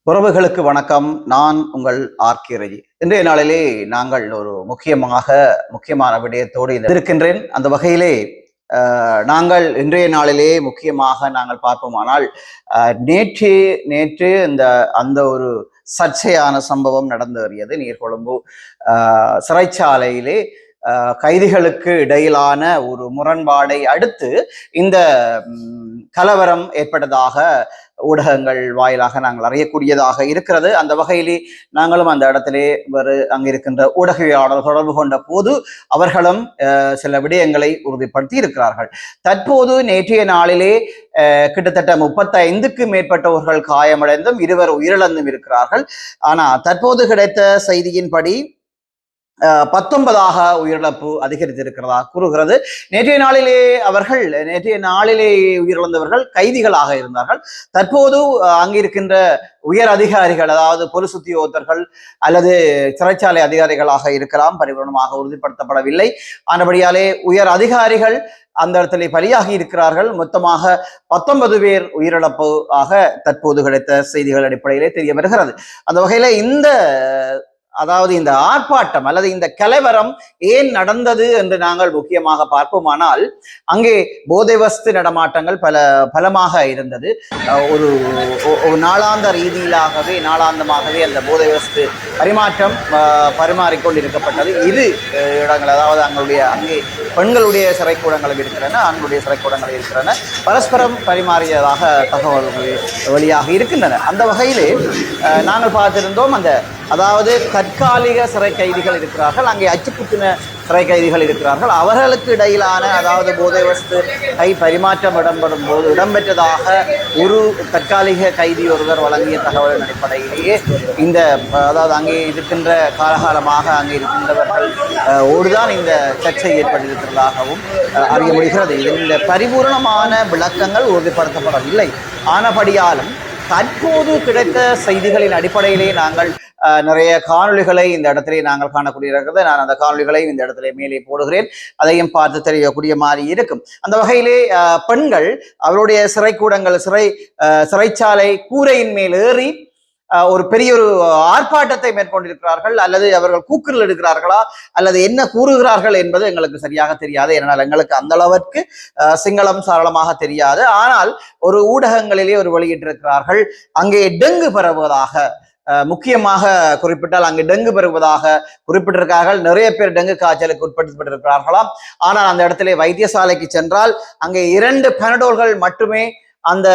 உறவுகளுக்கு வணக்கம். நான் உங்கள் ஆர்கே ரஜி. இன்றைய நாளிலே நாங்கள் ஒரு முக்கியமான விடயத்தோடு இருக்கின்றேன். அந்த வகையிலே நாங்கள் இன்றைய நாளிலே முக்கியமாக நாங்கள் பார்ப்போமானால் நேற்று அந்த ஒரு சர்ச்சையான சம்பவம் நடந்தேறியது. நீர்கொழும்பு சிறைச்சாலையிலே கைதிகளுக்கு இடையிலான ஒரு முரண்பாடை அடுத்து இந்த கலவரம் ஏற்பட்டதாக ஊடகங்கள் வாயிலாக நாங்கள் அறியக்கூடியதாக இருக்கிறது. அந்த வகையிலே நாங்களும் அந்த இடத்திலே அங்கு இருக்கின்ற ஊடகவியலாளர் தொடர்பு கொண்ட போது அவர்களும் சில விடயங்களை உறுதிப்படுத்தி இருக்கிறார்கள். தற்போது நேற்றைய நாளிலே கிட்டத்தட்ட 35க்கு மேற்பட்டவர்கள் காயமடைந்தும் 2 உயிரிழந்தும் இருக்கிறார்கள். ஆனால் தற்போது கிடைத்த செய்தியின்படி 19ஆக உயிரிழப்பு அதிகரித்திருக்கிறதா கூறுகிறது. நேற்றைய நாளிலே உயிரிழந்தவர்கள் கைதிகளாக இருந்தார்கள். தற்போது அங்கிருக்கின்ற உயர் அதிகாரிகள், அதாவது பொலிஸ் உத்தியோகத்தர்கள் அல்லது சிறைச்சாலை அதிகாரிகளாக இருக்கலாம், பரிபூர்ணமாக உறுதிப்படுத்தப்படவில்லை. ஆனபடியாலே உயர் அதிகாரிகள் அந்த இடத்திலே பலியாகி இருக்கிறார்கள். மொத்தமாக 19 பேர் உயிரிழப்பு ஆக தற்போது கிடைத்த செய்திகள் அடிப்படையிலே தெரிய வருகிறது. அந்த வகையில இந்த ஆர்ப்பாட்டம் அல்லது இந்த கலவரம் ஏன் நடந்தது என்று நாங்கள் முக்கியமாக பார்ப்போமானால், அங்கே போதை வஸ்து நடமாட்டங்கள் பலமாக இருந்தது. ஒரு நாளாந்தமாகவே அந்த போதை வஸ்து பரிமாற்றம் பரிமாறிக்கொண்டிருக்கப்பட்டது. 2 இடங்கள், அதாவது அங்கே பெண்களுடைய சிறைக்கூடங்களும் இருக்கிறன, ஆண்களுடைய சிறைக்கூடங்கள் இருக்கிறன. பரஸ்பரம் பரிமாறியதாக தகவல்கள் வெளியாக இருக்கின்றன. அந்த வகையிலே நாங்கள் பார்த்திருந்தோம், அதாவது தற்காலிக சிறை கைதிகள் இருக்கிறார்கள், அங்கே அச்சுக்குத்தின சிறை கைதிகள் இருக்கிறார்கள். அவர்களுக்கு இடையிலான, அதாவது போதை வஸ்து பரிமாற்றம் இடம்பெற்றதாக ஒரு தற்காலிக கைதி ஒருவர் வழங்கிய தகவலின் அடிப்படையிலேயே அதாவது அங்கே இருக்கின்ற காலகாலமாக அங்கே இருக்கின்றவர்கள் ஓடுதான் இந்த சர்ச்சை ஏற்பட்டிருக்கிறதாகவும் அறிய முடிகிறது. இந்த பரிபூர்ணமான விளக்கங்கள் உறுதிப்படுத்தப்படவில்லை. ஆனபடியாலும் தற்போது கிடைத்த செய்திகளின் அடிப்படையிலே நாங்கள் நிறைய காணொலிகளை இந்த இடத்திலே நாங்கள் காணக்கூடிய இருக்கிறது. நான் அந்த காணொலிகளை இந்த இடத்திலே மேலே போடுகிறேன், அதையும் பார்த்து தெரியக்கூடிய மாதிரி இருக்கும். அந்த வகையிலே பெண்கள் அவருடைய சிறைச்சாலை கூரையின் மேல் ஏறி ஒரு பெரிய ஒரு ஆர்ப்பாட்டத்தை மேற்கொண்டிருக்கிறார்கள். அல்லது அவர்கள் கூக்குரல் எடுக்கிறார்களா அல்லது என்ன கூறுகிறார்கள் என்பது எங்களுக்கு சரியாக தெரியாது. ஏனால் எங்களுக்கு அந்த அளவிற்கு சிங்களம் சாரளமாக தெரியாது. ஆனால் ஒரு ஊடகங்களிலே ஒரு வெளியிட்டிருக்கிறார்கள், அங்கே டெங்கு பரவுவதாக, முக்கியமாக குறிப்பிட்டால் அங்கு டெங்கு பெறுவதாக குறிப்பிட்டிருக்கிறார்கள். நிறைய பேர் டெங்கு காய்ச்சலுக்கு உட்படுத்தப்பட்டிருக்கிறார்களாம். ஆனால் அந்த இடத்திலே வைத்தியசாலைக்கு சென்றால் அங்கே 2 பெனடோல்கள் மட்டுமே அந்த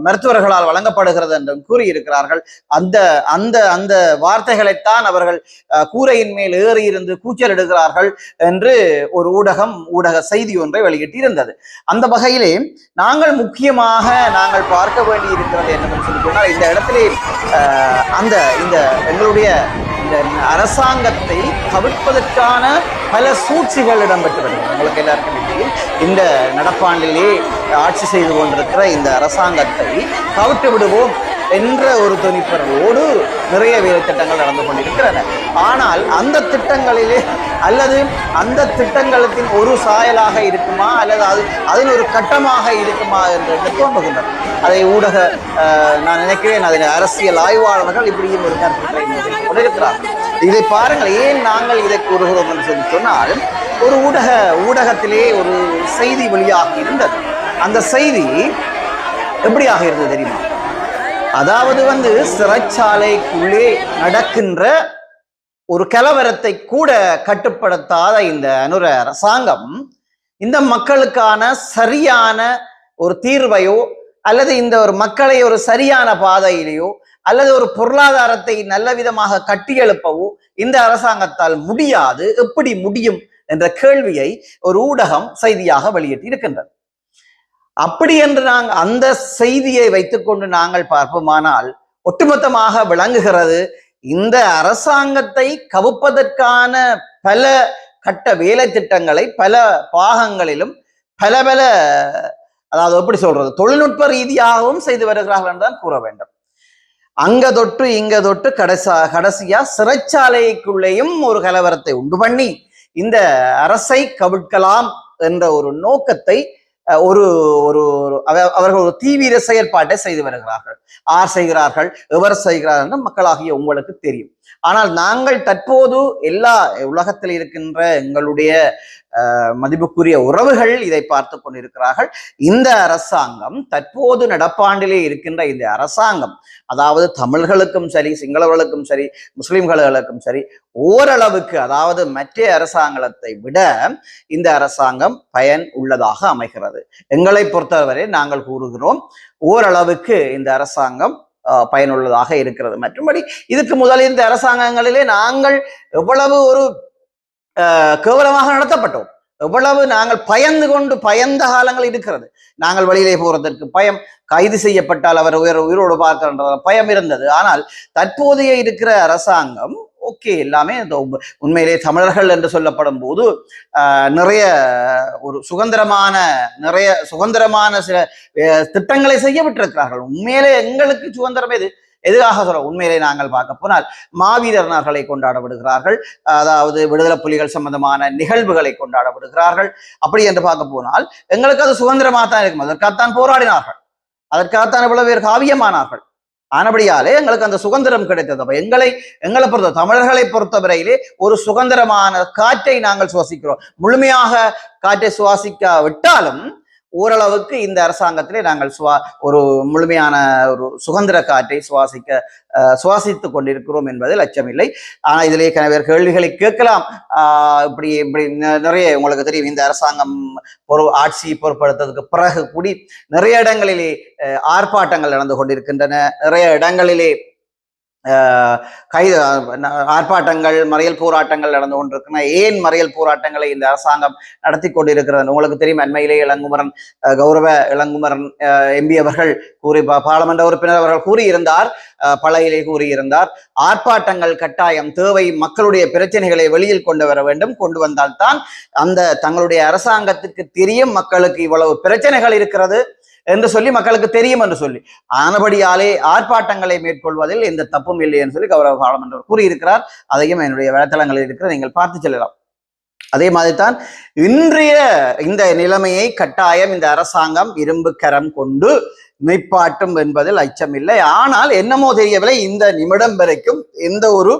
மருத்துவர்களால் வழங்கப்படுகிறது என்றும் கூறியிருக்கிறார்கள். அந்த வார்த்தைகளைத்தான் அவர்கள் கூரையின் மேல் ஏறி இருந்து கூச்சல் எடுக்கிறார்கள் என்று ஒரு ஊடக செய்தி ஒன்றை வெளியிட்டிருந்தது. அந்த வகையிலே நாங்கள் முக்கியமாக பார்க்க வேண்டி இருக்கிறது என்னவென்று சொல்லி சொன்னால், இந்த இடத்திலே எங்களுடைய இந்த அரசாங்கத்தை கவிழ்ப்பதற்கான பல சூழ்ச்சிகள் இடம்பெற்று வருகிறது. உங்களுக்கு எல்லாருக்கும் தெரியும், இந்த நடப்பாண்டிலே ஆட்சி செய்து கொண்டிருக்கிற இந்த அரசாங்கத்தை கவிட்டு விடுவோம் என்ற ஒரு துணிப்பறவோடு நிறைய வேலை திட்டங்கள் நடந்து கொண்டிருக்கிறன. ஆனால் அந்த திட்டங்களிலே அல்லது அந்த திட்டங்களின் ஒரு சாயலாக இருக்குமா அல்லது அதன் ஒரு கட்டமாக இருக்குமா என்று தோன்றுகின்றன. அதை நான் நினைக்கிறேன், அதில் அரசியல் ஆய்வாளர்கள் இப்படியும் ஒரு கருத்துக்களை கொண்டிருக்கிறார்கள். இதை பாருங்கள், ஏன் நாங்கள் இதை கூறுகிறோம் என்று சொல்லி சொன்னால், ஒரு ஊடகத்திலே ஒரு செய்தி வெளியாக இருந்தது. அந்த செய்தி எப்படியாக இருந்தது தெரியுமா? அதாவது சிறைச்சாலைக்குள்ளே நடக்கின்ற ஒரு கலவரத்தை கூட கட்டுப்படுத்தாத இந்த அனுர அரசாங்கம் இந்த மக்களுக்கான சரியான ஒரு தீர்வையோ அல்லது இந்த ஒரு மக்களை ஒரு சரியான பாதையிலேயோ அல்லது ஒரு பொருளாதாரத்தை நல்ல விதமாக கட்டியெழுப்பவோ இந்த அரசாங்கத்தால் முடியாது. எப்படி முடியும் என்ற கேள்வியை ஒரு ஊடகம் செய்தியாக வெளியிட்டு இருக்கின்றது. அப்படி என்று நாங்கள் அந்த செய்தியை வைத்துக்கொண்டு நாங்கள் பார்ப்போமானால், ஒட்டுமொத்தமாக விளங்குகிறது, இந்த அரசாங்கத்தை கவுப்பதற்கான பல கட்ட வேலை திட்டங்களை பல பாகங்களிலும் பல அதாவது எப்படி சொல்றது, தொழில்நுட்ப ரீதியாகவும் செய்து வருகிறார்கள் என்றுதான் கூற வேண்டும். அங்க தொட்டு இங்க தொட்டு கடைசியா சிறைச்சாலைக்குள்ளேயும் ஒரு கலவரத்தை உண்டு பண்ணி இந்த அரசை கவிழ்க்கலாம் என்ற ஒரு நோக்கத்தை ஒரு ஒரு அவர்கள் ஒரு தீவிர செயற்பாட்டை செய்து வருகிறார்கள். ஆர் செய்கிறார்கள், எவர் செய்கிறார்கள் என்று மக்களாகிய உங்களுக்கு தெரியும். ஆனால் நாங்கள் தற்போது எல்லா உலகத்தில் இருக்கின்ற எங்களுடைய மதிப்புக்குரிய உறவுகள் இதை பார்த்து கொண்டிருக்கிறார்கள். இந்த அரசாங்கம் தற்போது நடப்பாண்டிலே இருக்கின்ற இந்த அரசாங்கம், அதாவது தமிழர்களுக்கும் சரி, சிங்களவர்களுக்கும் சரி, முஸ்லிம்களுக்கும் சரி, ஓரளவுக்கு, அதாவது மற்ற அரசாங்கத்தை விட இந்த அரசாங்கம் பயன் உள்ளதாக அமைகிறது. எங்களை பொறுத்தவரை நாங்கள் கூறுகிறோம், ஓரளவுக்கு இந்த அரசாங்கம் பயனுள்ளதாக இருக்கிறது. மற்றபடி இதுக்கு முதல் இந்த அரசாங்கங்களிலே நாங்கள் எவ்வளவு ஒரு கேவலமாக நடத்தப்பட்டோம், எவ்வளவு நாங்கள் பயந்த காலங்கள் இருக்கிறது. நாங்கள் வெளியிலே போறதற்கு பயம், கைது செய்யப்பட்டால் அவர் உயிரோடு பார்க்கின்ற பயம் இருந்தது. ஆனால் தற்போதைய இருக்கிற அரசாங்கம் ஓகே, எல்லாமே உண்மையிலே தமிழர்கள் என்று சொல்லப்படும் போது நிறைய ஒரு சுதந்திரமான சில திட்டங்களை செய்ய விட்டிருக்கிறார்கள். உண்மையிலே எங்களுக்கு சுதந்திரம் எதுக்காக சொல்ல, உண்மையிலே நாங்கள் பார்க்க போனால் மாவீரர் நாள்களை கொண்டாட விடுகிறார்கள், அதாவது விடுதலை புலிகள் சம்பந்தமான நிகழ்வுகளை கொண்டாட விடுகிறார்கள். அப்படி என்று பார்க்க போனால் எங்களுக்கு அது சுதந்திரமாக தான் இருக்கும். அதற்காகத்தான் போராடினார்கள், அதற்காகத்தான் இவ்வளவு பேர் காவியமானார்கள். ஆனபடியாலே எங்களுக்கு அந்த சுதந்திரம் கிடைத்தது. அப்ப எங்களை பொறுத்த தமிழர்களை பொறுத்தவரையிலே ஒரு சுதந்திரமான காற்றை நாங்கள் சுவாசிக்கிறோம். முழுமையாக காற்றை சுவாசிக்க விட்டாலும் ஓரளவுக்கு இந்த அரசாங்கத்திலே நாங்கள் ஒரு முழுமையான ஒரு சுதந்திர காற்றை சுவாசித்துக் கொண்டிருக்கிறோம் என்பதில் அச்சமில்லை. ஆனால் இதிலே கணவர் கேள்விகளை கேட்கலாம். இப்படி நிறைய உங்களுக்கு தெரியும், இந்த அரசாங்கம் ஆட்சி பொறுப்படுத்ததுக்கு பிறகு கூடி நிறைய இடங்களிலே ஆர்ப்பாட்டங்கள் நடந்து கொண்டிருக்கின்றன. நிறைய இடங்களிலே ஆர்ப்பாட்டங்கள், மறியல் போராட்டங்கள் நடந்து கொண்டிருக்கின்றன. ஏன் மறியல் போராட்டங்களை இந்த அரசாங்கம் நடத்தி கொண்டிருக்கிறது? உங்களுக்கு தெரியும், அண்மையிலே கௌரவ இளங்குமரன் எம்பி அவர்கள் பாராளுமன்ற உறுப்பினர் அவர்கள் கூறியிருந்தார், பழையிலே கூறியிருந்தார், ஆர்ப்பாட்டங்கள் கட்டாயம் தேவை, மக்களுடைய பிரச்சனைகளை வெளியில் கொண்டு வர வேண்டும், கொண்டு வந்தால்தான் அந்த தங்களுடைய அரசாங்கத்துக்கு தெரியும் மக்களுக்கு இவ்வளவு பிரச்சனைகள் இருக்கிறது என்று சொல்லி, மக்களுக்கு தெரியும் என்று சொல்லி, ஆனபடியாலே ஆர்ப்பாட்டங்களை மேற்கொள்வதில் எந்த தப்பும் இல்லை என்று சொல்லி கௌரவ பாராளுமன்றர் கூறியிருக்கிறார். அதையும் என்னுடைய வலைத்தளங்களில் இருக்கிற நீங்கள் பார்த்து செல்லலாம். அதே மாதிரிதான் இன்றைய இந்த நிலைமையை கட்டாயம் இந்த அரசாங்கம் இரும்பு கரம் கொண்டு மெய்ப்பாட்டும் என்பதில் அச்சமில்லை. ஆனால் என்னமோ தெரியவில்லை, இந்த நிமிடம் வரைக்கும் எந்த ஒரு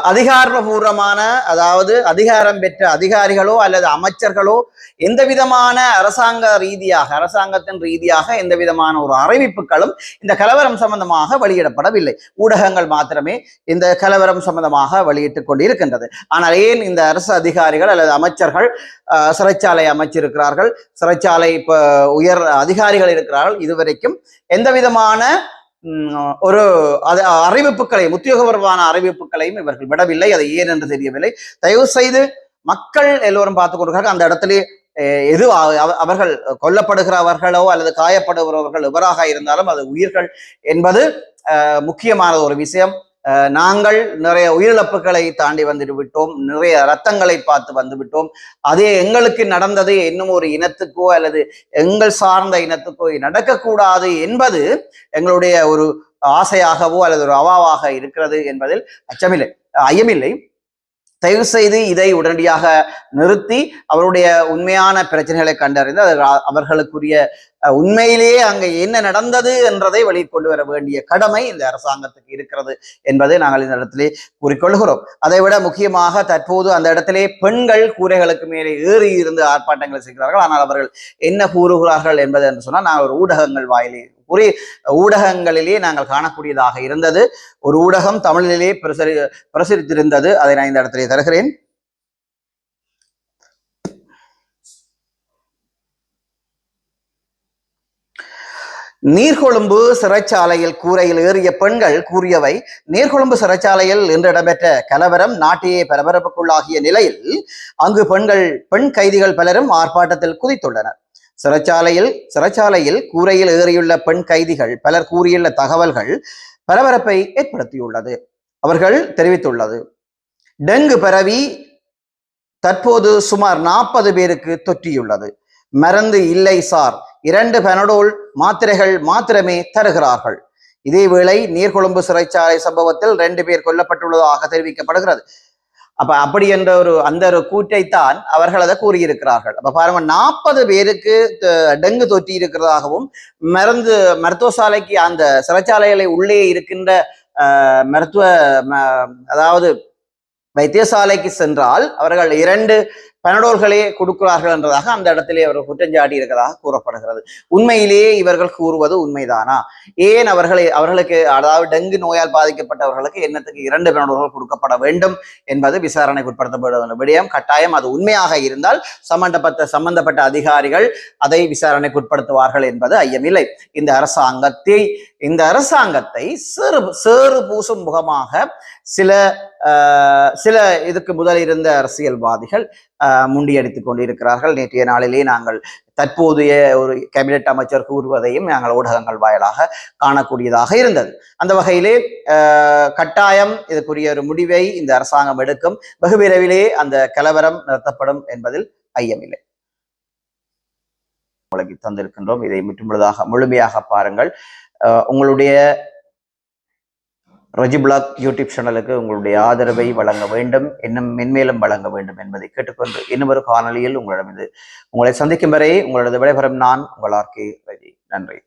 அதிகாரபூர்வமான, அதாவது அதிகாரம் பெற்ற அதிகாரிகளோ அல்லது அமைச்சர்களோ எந்த விதமான அரசாங்கத்தின் ரீதியாக எந்த விதமான ஒரு அறிவிப்புகளும் இந்த கலவரம் சம்பந்தமாக வெளியிடப்படவில்லை. ஊடகங்கள் மாத்திரமே இந்த கலவரம் சம்பந்தமாக வெளியிட்டுக் கொண்டிருக்கின்றது. ஆனால் ஏன் இந்த அரசு அதிகாரிகள் அல்லது அமைச்சர்கள், சிறைச்சாலை அமைச்சிருக்கிறார்கள், சிறைச்சாலை உயர் அதிகாரிகள் இருக்கிறார்கள், இதுவரைக்கும் எந்த விதமான ஒரு அறிவிப்புகளை, உத்தியோகபூர்வமான அறிவிப்புகளையும் இவர்கள் விடவில்லை. அதை ஏன் என்று தெரியவில்லை. தயவு செய்து மக்கள் எல்லோரும் பார்த்துக் கொண்டிருக்கிறார்கள். அந்த இடத்திலே அவர்கள் கொல்லப்படுகிறவர்களோ அல்லது காயப்படுகிறவர்கள் எவராக இருந்தாலும் அது உயிர்கள் என்பது முக்கியமான ஒரு விஷயம். நாங்கள் நிறைய உயிரிழப்புகளை தாண்டி வந்துட்டு விட்டோம், நிறைய ரத்தங்களை பார்த்து வந்து விட்டோம். அதே எங்களுக்கு நடந்தது இன்னும் ஒரு இனத்துக்கோ அல்லது எங்கள் சார்ந்த இனத்துக்கோ நடக்கக்கூடாது என்பது எங்களுடைய ஒரு ஆசையாகவோ அல்லது ஒரு அவாவாக இருக்கிறது என்பதில் ஐயமில்லை. தயவு செய்து இதை உடனடியாக நிறுத்தி அவருடைய உண்மையான பிரச்சனைகளை கண்டறிந்து அவர்களுக்குரிய உண்மையிலேயே அங்கே என்ன நடந்தது என்றதை வெளிக்கொண்டு வர வேண்டிய கடமை இந்த அரசாங்கத்துக்கு இருக்கிறது என்பதை நாங்கள் இந்த இடத்திலே கூறிக்கொள்கிறோம். அதை விட முக்கியமாக தற்போது அந்த இடத்திலே பெண்கள் கூரைகளுக்கு மேலே ஏறி இருந்து ஆர்ப்பாட்டங்களை செய்கிறார்கள். ஆனால் அவர்கள் என்ன கூறுகிறார்கள் என்பது என்று சொன்னால், நாங்கள் ஒரு ஊடகங்கள் வாயிலே ஊடகங்களிலே நாங்கள் காணக்கூடியதாக இருந்தது. ஒரு ஊடகம் தமிழிலே பிரசுரித்திருந்தது, அதை நான் இந்த இடத்திலே தருகிறேன். நீர்கொழும்பு சிறைச்சாலையில் கூரையில் ஏறிய பெண்கள் கூறியவை. நீர்கொழும்பு சிறைச்சாலையில் இன்று இடம்பெற்ற கலவரம் நாட்டையே பரபரப்புக்குள்ளாகிய நிலையில் அங்கு பெண் கைதிகள் பலரும் ஆர்ப்பாட்டத்தில் குதித்துள்ளனர். சிறைச்சாலையில் கூரையில் ஏறியுள்ள பெண் கைதிகள் பலர் கூறியுள்ள தகவல்கள் பரபரப்பை ஏற்படுத்தியுள்ளது. அவர்கள் தெரிவித்துள்ளது, டெங்கு பரவி தற்போது சுமார் 40 பேருக்கு தொற்றியுள்ளது. மருந்து இல்லை சார், 2 பெனடோல் மாத்திரைகள் மாத்திரமே தருகிறார்கள். இதேவேளை நீர்கொழும்பு சிறைச்சாலை சம்பவத்தில் 2 பேர் கொல்லப்பட்டுள்ளதாக தெரிவிக்கப்படுகிறது. அப்ப அப்படி என்ற அந்த ஒரு கூற்றைத்தான் அவர்கள் அதை கூறியிருக்கிறார்கள். அப்ப பாருங்க, 40 பேருக்கு டெங்கு தொற்றி இருக்கிறதாகவும் மருத்துவ சாலைக்கு அந்த சிறைச்சாலைகளை உள்ளே இருக்கின்ற மருத்துவ அதாவது வைத்தியசாலைக்கு சென்றால் அவர்கள் 2 பனடோல்களே கொடுக்கிறார்கள் என்றதாக அந்த இடத்திலே அவர்கள் குற்றஞ்சாட்டி இருக்கிறதாக கூறப்படுகிறது. உண்மையிலேயே இவர்கள் கூறுவது உண்மைதானா? ஏன் அவர்களுக்கு அதாவது டெங்கு நோயால் பாதிக்கப்பட்டவர்களுக்கு என்னத்துக்கு 2 பனடோல்கள் கொடுக்கப்பட வேண்டும் என்பது விசாரணைக்கு உட்படுத்தப்பட விடயம். கட்டாயம் அது உண்மையாக இருந்தால் சம்பந்தப்பட்ட அதிகாரிகள் அதை விசாரணைக்கு உட்படுத்துவார்கள் என்பது ஐயமில்லை. இந்த அரசாங்கத்தை சேறு பூசும் முகமாக சில இதுக்கு முதல் இருந்த அரசியல்வாதிகள் முண்டியடித்துக் கொண்டிருக்கிறார்கள். நேற்றைய நாளிலே நாங்கள் தற்போதைய ஒரு கேபினெட் அமைச்சர் கூறுவதையும் நாங்கள் ஊடகங்கள் வாயிலாக காணக்கூடியதாக இருந்தது. அந்த வகையிலே கட்டாயம் இதுக்குரிய ஒரு முடிவை இந்த அரசாங்கம் எடுக்கும். வெகு விரைவிலே அந்த கலவரம் நிறுத்தப்படும் என்பதில் ஐயமில்லை. உங்களுக்கு தந்திருக்கின்றோம். இதை முழுமையாக பாருங்கள். உங்களுடைய ரஜிபிளாக் யூடியூப் சேனலுக்கு உங்களுடைய ஆதரவை வழங்க வேண்டும், இன்னும் மென்மேலும் வழங்க வேண்டும் என்பதை கேட்டுக்கொண்டு இன்னும் ஒரு காணொலியில் உங்களை சந்திக்கும் வரை உங்களது விடைபெறும் நான் உங்கள் RK ரஜி. நன்றி.